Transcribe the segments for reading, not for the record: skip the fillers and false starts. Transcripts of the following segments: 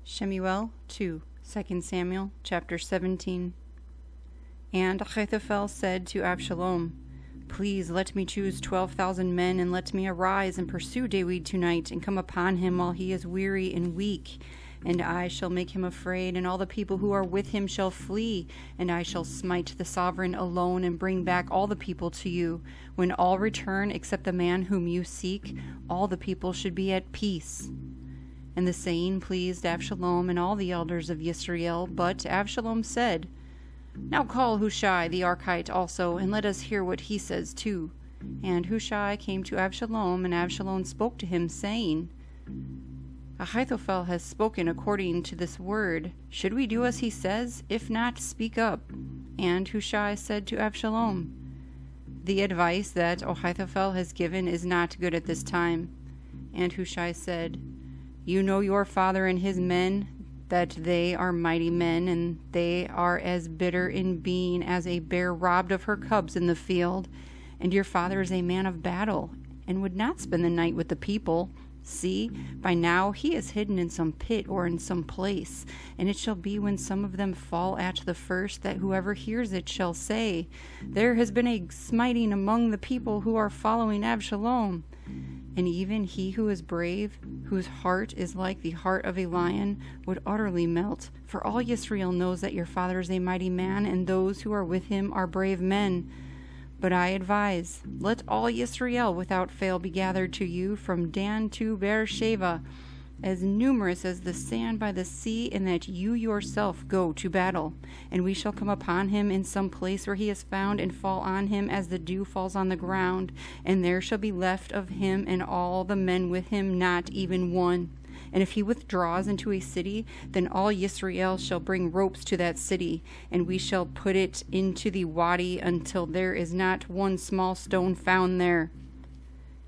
Shemu'el 2, 2 Samuel, chapter 17. And Ahithophel said to Abshalom, Please let me choose 12,000 men, and let me arise and pursue Dawid tonight, and come upon him while he is weary and weak. And I shall make him afraid, and all the people who are with him shall flee. And I shall smite the sovereign alone, and bring back all the people to you. When all return except the man whom you seek, all the people should be at peace. And the saying pleased Abshalom and all the elders of Yisrael. But Abshalom said, Now call Hushai the Archite also, and let us hear what he says too. And Hushai came to Abshalom, and Abshalom spoke to him, saying, Ahithophel has spoken according to this word. Should we do as he says? If not, speak up. And Hushai said to Abshalom, The advice that Ahithophel has given is not good at this time. And Hushai said, You know your father and his men, that they are mighty men, and they are as bitter in being as a bear robbed of her cubs in the field. And your father is a man of battle, and would not spend the night with the people. See, by now he is hidden in some pit or in some place. And it shall be when some of them fall at the first, that whoever hears it shall say, There has been a smiting among the people who are following Abshalom. And even he who is brave, whose heart is like the heart of a lion, would utterly melt. For all Yisrael knows that your father is a mighty man, and those who are with him are brave men. But I advise, let all Yisrael without fail be gathered to you, from Dan to Beersheba, as numerous as the sand by the sea, and that you yourself go to battle. And we shall come upon him in some place where he is found, and fall on him as the dew falls on the ground. And there shall be left of him and all the men with him not even one. And if he withdraws into a city, then all Yisrael shall bring ropes to that city, and we shall put it into the wadi until there is not one small stone found there.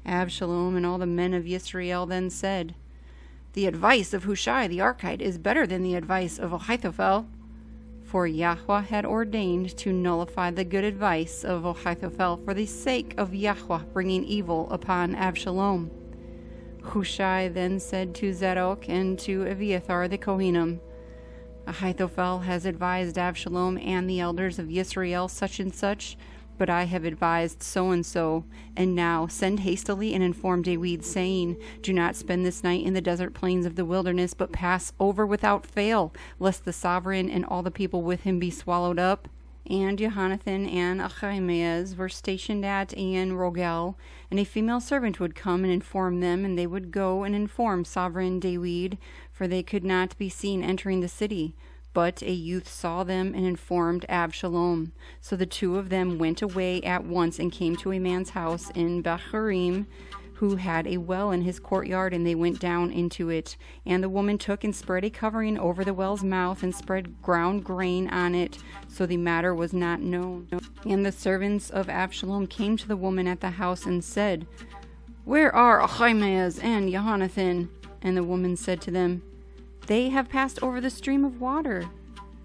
Abshalom and all the men of Yisrael then said, The advice of Hushai the Archite is better than the advice of Ahithophel. For Yahuah had ordained to nullify the good advice of Ahithophel for the sake of Yahuah bringing evil upon Abshalom. Hushai then said to Zadok and to Abiathar the Kohanim, Ahithophel has advised Abshalom and the elders of Yisrael such and such, but I have advised so and so. And now send hastily and inform Dawid, saying, Do not spend this night in the desert plains of the wilderness, but pass over without fail, lest the sovereign and all the people with him be swallowed up. And Jonathan and Ahimaaz were stationed at En Rogel, and a female servant would come and inform them, and they would go and inform sovereign Dawid, for they could not be seen entering the city. But a youth saw them and informed Abshalom. So the two of them went away at once and came to a man's house in Bahurim, who had a well in his courtyard, and they went down into it. And the woman took and spread a covering over the well's mouth, and spread ground grain on it, so the matter was not known. And the servants of Abshalom came to the woman at the house and said, Where are Ahimaaz and Jonathan? And the woman said to them, They have passed over the stream of water.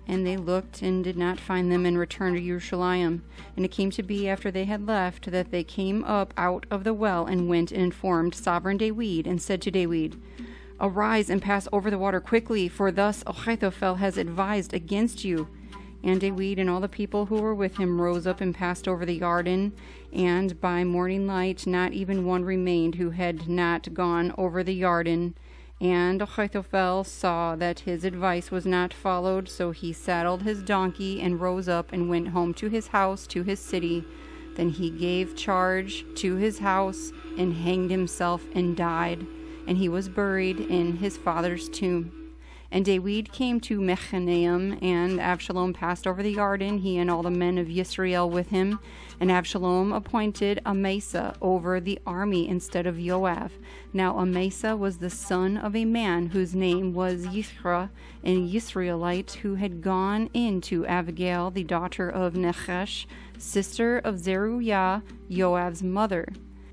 And they looked and did not find them, and returned to Yerushalayim. And it came to be after they had left, that they came up out of the well, and went and informed sovereign Dawid, and said to Dawid, Arise and pass over the water quickly, for thus Ahithophel has advised against you. And Dawid and all the people who were with him rose up and passed over the Yarden, and by morning light not even one remained who had not gone over the Yarden. And Ahithophel saw that his advice was not followed, so he saddled his donkey and rose up and went home to his house, to his city. Then he gave charge to his house and hanged himself and died, and he was buried in his father's tomb. And Dawid came to Mechanaim, and Abshalom passed over the Yarden, he and all the men of Yisrael with him. And Abshalom appointed Amasa over the army instead of Joab. Now Amasa was the son of a man whose name was Yithra, an Yisraelite, who had gone in to Abigail, the daughter of Nechesh, sister of Zeruiah, Joab's mother.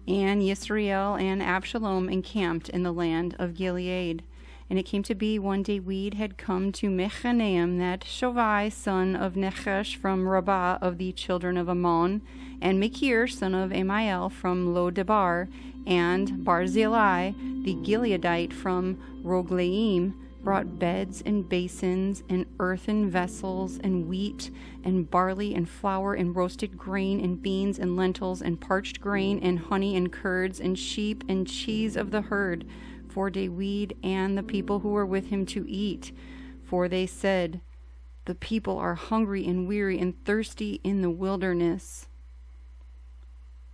And Yisrael and Abshalom encamped in the land of Gilead. And it came to be when Dawid had come to Mechanaim, that Shovai, son of Nechesh from Rabbah of the children of Ammon, and Machir, son of Amiel from Lodebar, and Barzillai, the Gileadite from Roglaim, brought beds and basins and earthen vessels and wheat and barley and flour and roasted grain and beans and lentils and parched grain and honey and curds and sheep and cheese of the herd for Dawid and the people who were with him to eat. For they said, "The people are hungry and weary and thirsty in the wilderness."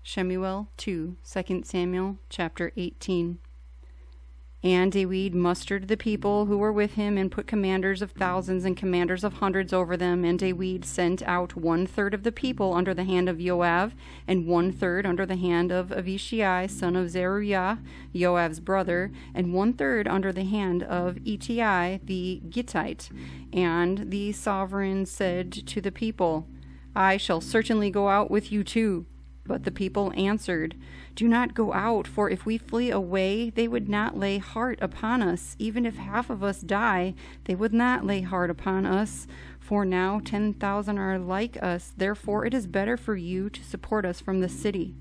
Shemu'el 2, 2 Samuel chapter 18. And Dawid mustered the people who were with him and put commanders of thousands and commanders of hundreds over them. And Dawid sent out 1/3 of the people under the hand of Yoav, and 1/3 under the hand of Abishai, son of Zeruiah, Yoav's brother, and 1/3 under the hand of Ittai the Gittite. And the sovereign said to the people, "I shall certainly go out with you too." But the people answered, "Do not go out, for if we flee away, they would not lay heart upon us. Even if half of us die, they would not lay heart upon us. For now 10,000 are like us. Therefore it is better for you to support us from the city."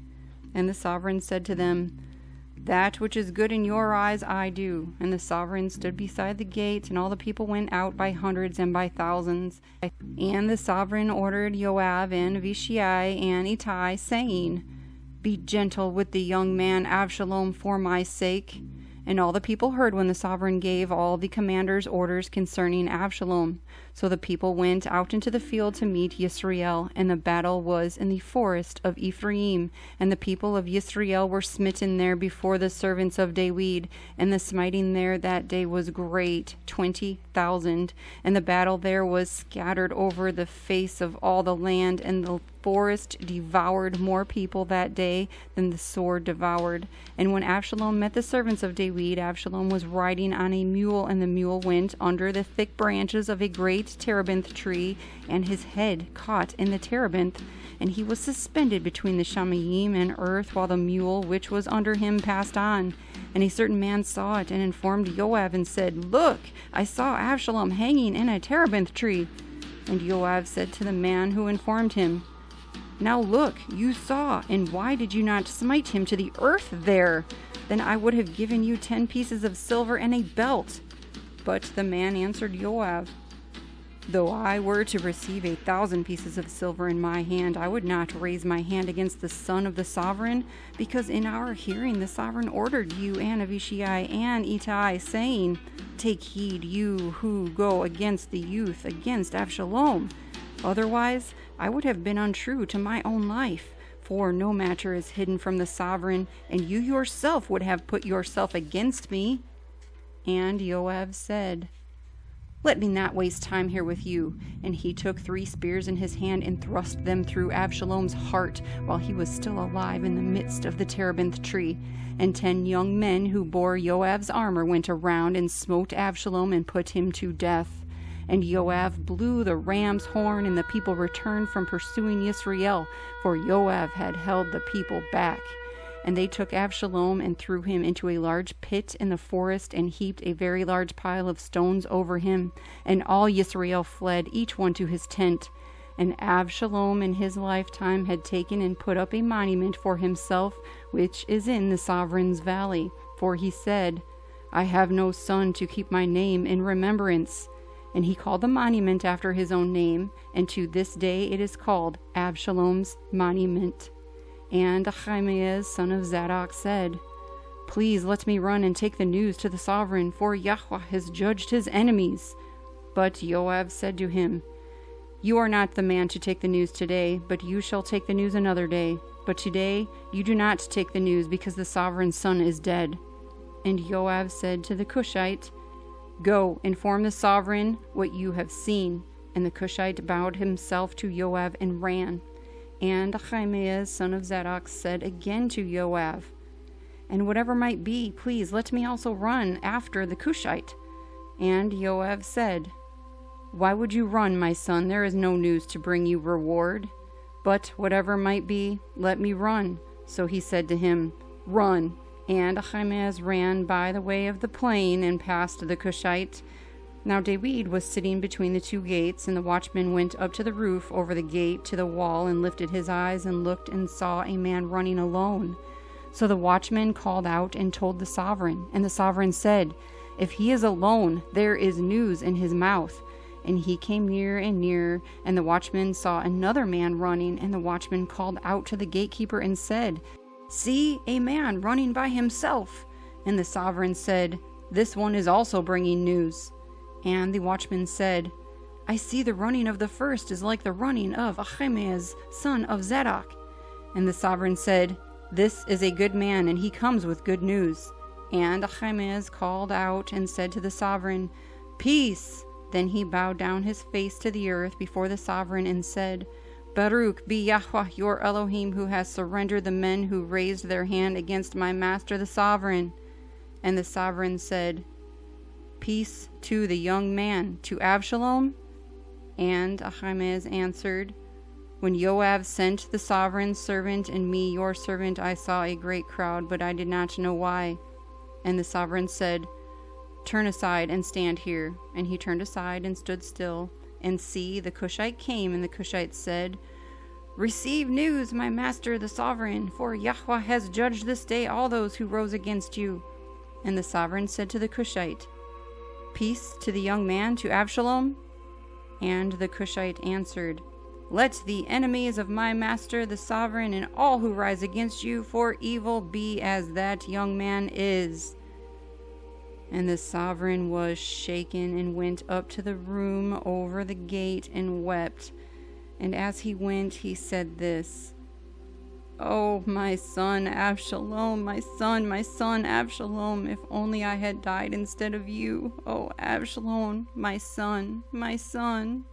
And the sovereign said to them, "That which is good in your eyes I do." And the sovereign stood beside the gate, and all the people went out by hundreds and by thousands. And the sovereign ordered Yoav and Abishai and Ittai, saying, "Be gentle with the young man Abshalom for my sake." And all the people heard when the sovereign gave all the commanders' orders concerning Abshalom. So the people went out into the field to meet Yisrael, and the battle was in the forest of Ephraim. And the people of Yisrael were smitten there before the servants of Dawid, and the smiting there that day was great, 20,000. And the battle there was scattered over the face of all the land, and the forest devoured more people that day than the sword devoured. And when Abshalom met the servants of Dawid, Abshalom was riding on a mule, and the mule went under the thick branches of a great terebinth tree, and his head caught in the terebinth, and he was suspended between the shamayim and earth, while the mule which was under him passed on. And a certain man saw it, and informed Yoav, and said, "Look, I saw Abshalom hanging in a terebinth tree." And Yoav said to the man who informed him, "Now look, you saw, and why did you not smite him to the earth there? Then I would have given you 10 pieces of silver and a belt." But the man answered Yoav, "Though I were to receive 1,000 pieces of silver in my hand, I would not raise my hand against the son of the sovereign, because in our hearing the sovereign ordered you and Abishai and Ittai, saying, 'Take heed, you who go against the youth, against Abshalom.' Otherwise, I would have been untrue to my own life, for no matter is hidden from the sovereign, and you yourself would have put yourself against me." And Yoav said, "Let me not waste time here with you." And he took 3 spears in his hand and thrust them through Abshalom's heart while he was still alive in the midst of the terebinth tree. And 10 young men who bore Yoav's armor went around and smote Abshalom and put him to death. And Yoav blew the ram's horn, and the people returned from pursuing Yisrael, for Yoav had held the people back. And they took Abshalom and threw him into a large pit in the forest, and heaped a very large pile of stones over him. And all Yisrael fled, each one to his tent. And Abshalom in his lifetime had taken and put up a monument for himself, which is in the sovereign's valley. For he said, "I have no son to keep my name in remembrance." And he called the monument after his own name, and to this day it is called Abshalom's monument. And Ahimaaz, son of Zadok, said, "Please let me run and take the news to the sovereign, for Yahuah has judged his enemies." But Yoav said to him, "You are not the man to take the news today, but you shall take the news another day. But today you do not take the news, because the sovereign's son is dead." And Yoav said to the Cushite, "Go, inform the sovereign what you have seen." And the Cushite bowed himself to Yoav and ran. And Ahimaaz, son of Zadok, said again to Yoav, "And whatever might be, please let me also run after the Cushite." And Yoav said, "Why would you run, my son? There is no news to bring you reward. But whatever might be, let me run." So he said to him, "Run." And Ahimaaz ran by the way of the plain and passed the Cushite. Now Dawid was sitting between the 2 gates, and the watchman went up to the roof over the gate to the wall, and lifted his eyes and looked and saw a man running alone. So the watchman called out and told the sovereign, and the sovereign said, If he is alone, there is news in his mouth. And he came near and near, and the watchman saw another man running, and the watchman called out to the gatekeeper and said, See, a man running by himself. And the sovereign said, This one is also bringing news. And the watchman said, I see the running of the first is like the running of Ahimaaz, son of Zadok. And the sovereign said, This is a good man, and he comes with good news. And Ahimaaz called out and said to the sovereign, Peace! Then he bowed down his face to the earth before the sovereign and said, Baruch be Yahuah your Elohim, who has surrendered the men who raised their hand against my master the sovereign. And the sovereign said, Peace to the young man, to Abshalom? And Ahimaaz answered, When Yoab sent the sovereign's servant and me your servant, I saw a great crowd, but I did not know why. And the sovereign said, Turn aside and stand here. And he turned aside and stood still. And see, the Cushite came, and the Cushite said, Receive news, my master the sovereign, for Yahuah has judged this day all those who rose against you. And the sovereign said to the Cushite, Peace to the young man, to Abshalom? And the Cushite answered, Let the enemies of my master the sovereign and all who rise against you for evil be as that young man is. And the sovereign was shaken and went up to the room over the gate and wept. And as he went, he said this, Oh, my son Abshalom, my son Abshalom, if only I had died instead of you. Oh, Abshalom, my son, my son.